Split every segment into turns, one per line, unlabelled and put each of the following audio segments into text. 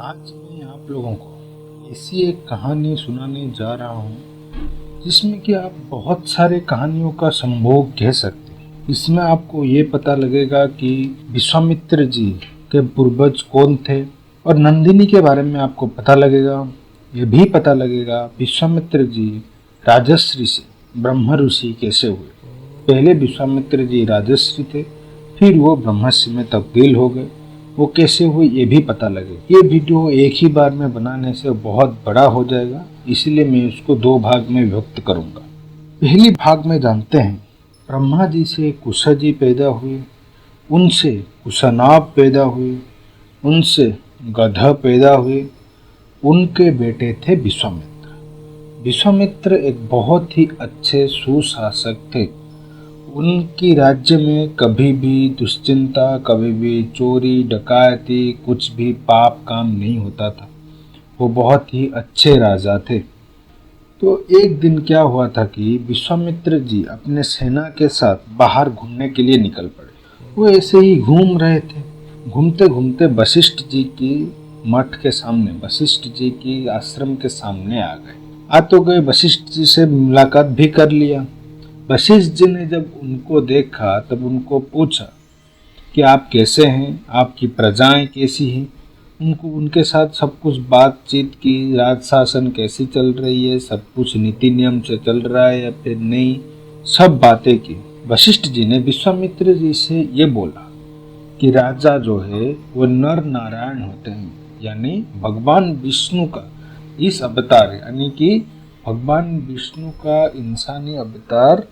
आज मैं आप लोगों को ऐसी एक कहानी सुनाने जा रहा हूँ जिसमें कि आप बहुत सारे कहानियों का संभोग कह सकते हैं। इसमें आपको ये पता लगेगा कि विश्वामित्र जी के पूर्वज कौन थे और नंदिनी के बारे में आपको पता लगेगा। ये भी पता लगेगा विश्वामित्र जी राजर्षि से ब्रह्म ऋषि कैसे हुए। पहले विश्वामित्र जी राजर्षि थे, फिर वो ब्रह्मर्षि में तब्दील हो गए। वो कैसे हुए ये भी पता लगे। ये वीडियो एक ही बार में बनाने से बहुत बड़ा हो जाएगा, इसलिए मैं उसको दो भाग में विभक्त करूंगा। पहली भाग में जानते हैं ब्रह्मा जी से कुशा जी पैदा हुए, उनसे कुशानाभ पैदा हुए, उनसे गधा पैदा हुए। उनके बेटे थे विश्वामित्र। विश्वामित्र एक बहुत ही अच्छे सुशासक थे। उनकी राज्य में कभी भी दुश्चिंता, कभी भी चोरी डकैती, कुछ भी पाप काम नहीं होता था। वो बहुत ही अच्छे राजा थे। तो एक दिन क्या हुआ था कि विश्वामित्र जी अपने सेना के साथ बाहर घूमने के लिए निकल पड़े। वो ऐसे ही घूम रहे थे। घूमते घूमते वशिष्ठ जी की मठ के सामने, वशिष्ठ जी की आश्रम के सामने आ गए। आ तो गए, वशिष्ठ जी से मुलाकात भी कर लिया। वशिष्ठ जी ने जब उनको देखा तब उनको पूछा कि आप कैसे हैं, आपकी प्रजाएं कैसी हैं। उनको उनके साथ सब कुछ बातचीत की, राज शासन कैसी चल रही है, सब कुछ नीति नियम से चल रहा है या फिर नहीं, सब बातें की। वशिष्ठ जी ने विश्वामित्र जी से ये बोला कि राजा जो है वो नर नारायण होते हैं, यानी भगवान विष्णु का इस अवतार, यानी कि भगवान विष्णु का इंसानी अवतार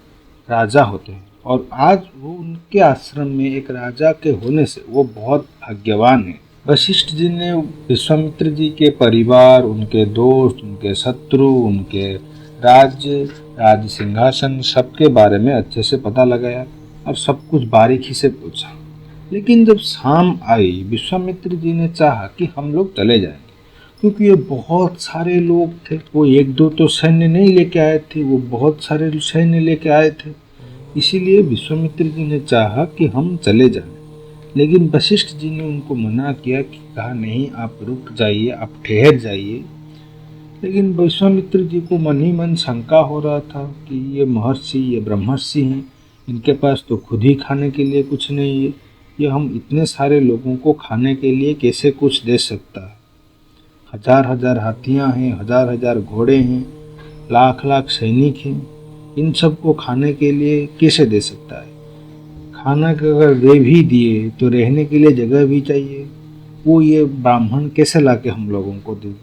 राजा होते हैं। और आज वो उनके आश्रम में एक राजा के होने से वो बहुत भाग्यवान है। वशिष्ठ जी ने विश्वामित्र जी के परिवार, उनके दोस्त, उनके शत्रु, उनके राज्य, राज सिंहासन, सबके बारे में अच्छे से पता लगाया और सब कुछ बारीकी से पूछा। लेकिन जब शाम आई, विश्वामित्र जी ने चाहा कि हम लोग चले जाएं, क्योंकि ये बहुत सारे लोग थे। वो एक दो तो सैन्य नहीं लेके आए थे, वो बहुत सारे सैन्य लेके आए थे। इसीलिए विश्वामित्र जी ने चाहा कि हम चले जाएं। लेकिन वशिष्ठ जी ने उनको मना किया कि कहा नहीं, आप रुक जाइए, आप ठहर जाइए। लेकिन विश्वामित्र जी को मन ही मन शंका हो रहा था कि ये महर्षि, ये ब्रह्मर्षि हैं, इनके पास तो खुद ही खाने के लिए कुछ नहीं है। ये हम इतने सारे लोगों को खाने के लिए कैसे कुछ दे सकता है। हजार हजार हाथियां हैं, हजार हजार घोड़े हैं, लाख लाख सैनिक हैं, इन सब को खाने के लिए कैसे दे सकता है। खाना के अगर दे भी दिए तो रहने के लिए जगह भी चाहिए। वो ये ब्राह्मण कैसे लाके हम लोगों को दे।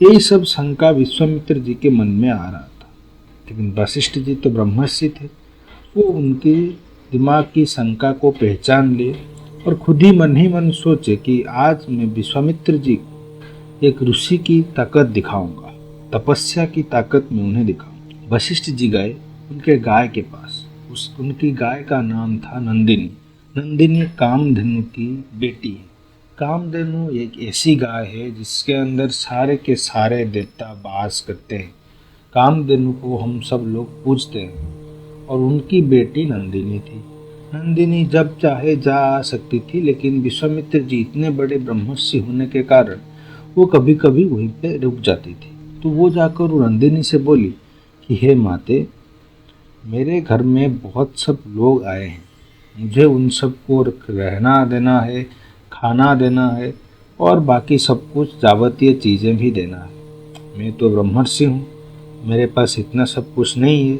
यही सब शंका विश्वामित्र जी के मन में आ रहा था। लेकिन वशिष्ठ जी तो ब्रह्मर्षि थे। वो उनकी दिमाग की शंका को पहचान ले और खुद ही मन सोचे कि आज मैं विश्वामित्र जी को एक ऋषि की ताकत दिखाऊंगा, तपस्या की ताकत में उन्हें दिखाऊंगा। वशिष्ठ जी गए उनके गाय के पास। उनकी गाय का नाम था नंदिनी। नंदिनी कामधेनु की बेटी है। कामधेनु एक ऐसी गाय है जिसके अंदर सारे के सारे देवता वास करते हैं। कामधेनु को हम सब लोग पूजते हैं और उनकी बेटी नंदिनी थी। नंदिनी जब चाहे जा आ सकती थी, लेकिन विश्वामित्र जी इतने बड़े ब्रह्मर्षि होने के कारण वो कभी कभी वहीं पे रुक जाती थी। तो वो जाकर वो नंदिनी से बोली कि हे माते, मेरे घर में बहुत सब लोग आए हैं, मुझे उन सब को रहना देना है, खाना देना है और बाकी सब कुछ जावतीय चीज़ें भी देना है। मैं तो ब्रह्मर्षि हूँ, मेरे पास इतना सब कुछ नहीं है।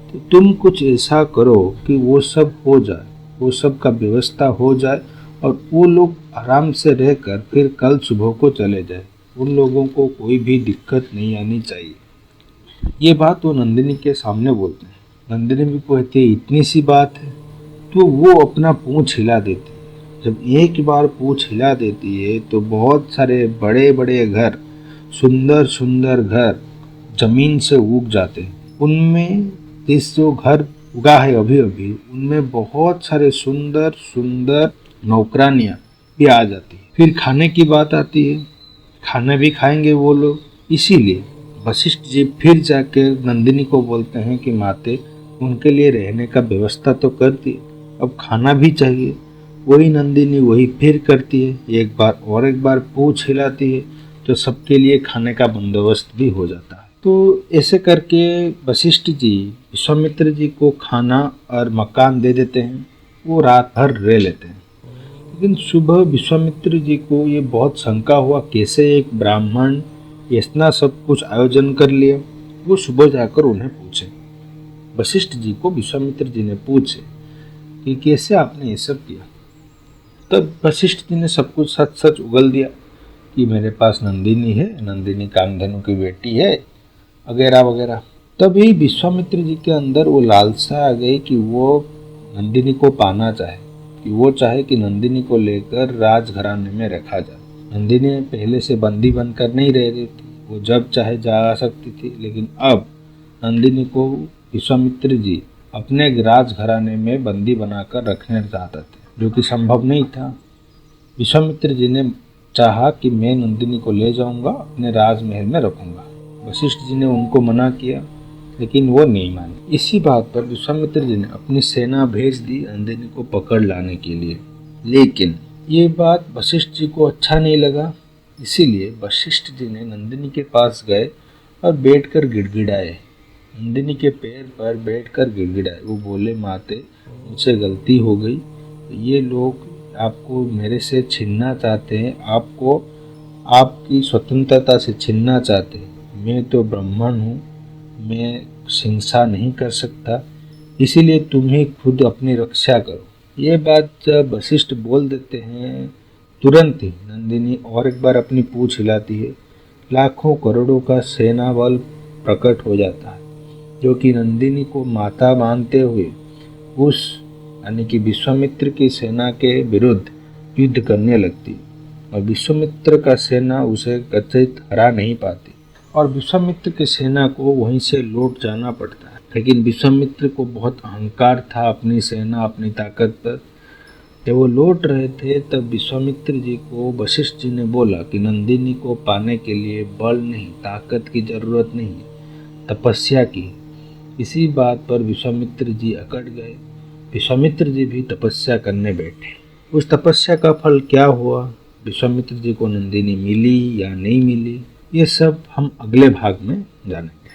तो तुम कुछ ऐसा करो कि वो सब हो जाए, वो सब का व्यवस्था हो जाए और वो लोग आराम से रहकर फिर कल सुबह को चले जाए। उन लोगों को कोई भी दिक्कत नहीं आनी चाहिए। ये बात वो नंदिनी के सामने बोलते हैं। नंदिनी भी कहती है इतनी सी बात है। तो वो अपना पूंछ हिला देती है। जब एक बार पूंछ हिला देती है तो बहुत सारे बड़े बड़े घर, सुंदर सुंदर घर जमीन से उग जाते हैं। उनमें इस जो घर उगा है अभी अभी, उनमें बहुत सारे सुंदर सुंदर नौकरानियाँ भी आ जाती है। फिर खाने की बात आती है, खाना भी खाएंगे वो लोग। इसीलिए वशिष्ठ जी फिर जाकर नंदिनी को बोलते हैं कि माते, उनके लिए रहने का व्यवस्था तो कर दी, अब खाना भी चाहिए। वही नंदिनी वही फिर करती है, एक बार पूछ हिलाती है, तो सबके लिए खाने का बंदोबस्त भी हो जाता है। तो ऐसे करके वशिष्ठ जी विश्वामित्र जी को खाना और मकान दे देते हैं। वो रात भर रह लेते हैं। लेकिन सुबह विश्वामित्र जी को ये बहुत शंका हुआ, कैसे एक ब्राह्मण इतना सब कुछ आयोजन कर लिया। वो सुबह जाकर उन्हें पूछे, वशिष्ठ जी को विश्वामित्र जी ने पूछे कि कैसे आपने ये सब किया। तब वशिष्ठ जी ने सब कुछ सच सच उगल दिया कि मेरे पास नंदिनी है, नंदिनी कामधेनु की बेटी है, वगैरह वगैरह। तभी विश्वामित्र जी के अंदर वो लालसा आ गई कि वो नंदिनी को पाना चाहे, कि वो चाहे कि नंदिनी को लेकर राजघराने में रखा जाए। नंदिनी पहले से बंदी बनकर नहीं रह रही थी, वो जब चाहे जा आ सकती थी, लेकिन अब नंदिनी को विश्वामित्र जी अपने राजघराने में बंदी बनाकर रखना चाहते थे, जो कि संभव नहीं था। विश्वामित्र जी ने चाहा कि मैं नंदिनी को ले जाऊंगा, अपने राजमहल में रखूंगा। वशिष्ठ जी ने उनको मना किया, लेकिन वो नहीं माने। इसी बात पर विश्वामित्र जी ने अपनी सेना भेज दी नंदिनी को पकड़ लाने के लिए। लेकिन ये बात वशिष्ठ जी को अच्छा नहीं लगा, इसीलिए वशिष्ठ जी ने नंदिनी के पास गए और बैठकर गिड़गिड़ाए। नंदिनी के पैर पर बैठकर गिड़गिड़ाए। वो बोले, माते मुझसे गलती हो गई, ये लोग आपको मेरे से छीनना चाहते हैं, आपको आपकी स्वतंत्रता से छीनना चाहते हैं। मैं तो ब्राह्मण हूँ, मैं हिंसा नहीं कर सकता, इसीलिए तुम ही खुद अपनी रक्षा करो। ये बात जब वशिष्ठ बोल देते हैं, तुरंत ही नंदिनी और एक बार अपनी पूंछ हिलाती है। लाखों करोड़ों का सेना बल प्रकट हो जाता है, जो कि नंदिनी को माता मानते हुए उस यानी कि विश्वामित्र की सेना के विरुद्ध युद्ध करने लगती, और विश्वामित्र का सेना उसे कथित हरा नहीं पाती, और विश्वामित्र की सेना को वहीं से लौट जाना पड़ता है। लेकिन विश्वामित्र को बहुत अहंकार था अपनी सेना, अपनी ताकत पर। जब वो लौट रहे थे तब विश्वामित्र जी को वशिष्ठ जी ने बोला कि नंदिनी को पाने के लिए बल नहीं, ताकत की जरूरत नहीं, तपस्या की। इसी बात पर विश्वामित्र जी अकड़ गए। विश्वामित्र जी भी तपस्या करने बैठे। उस तपस्या का फल क्या हुआ, विश्वामित्र जी को नंदिनी मिली या नहीं मिली, ये सब हम अगले भाग में जानेंगे।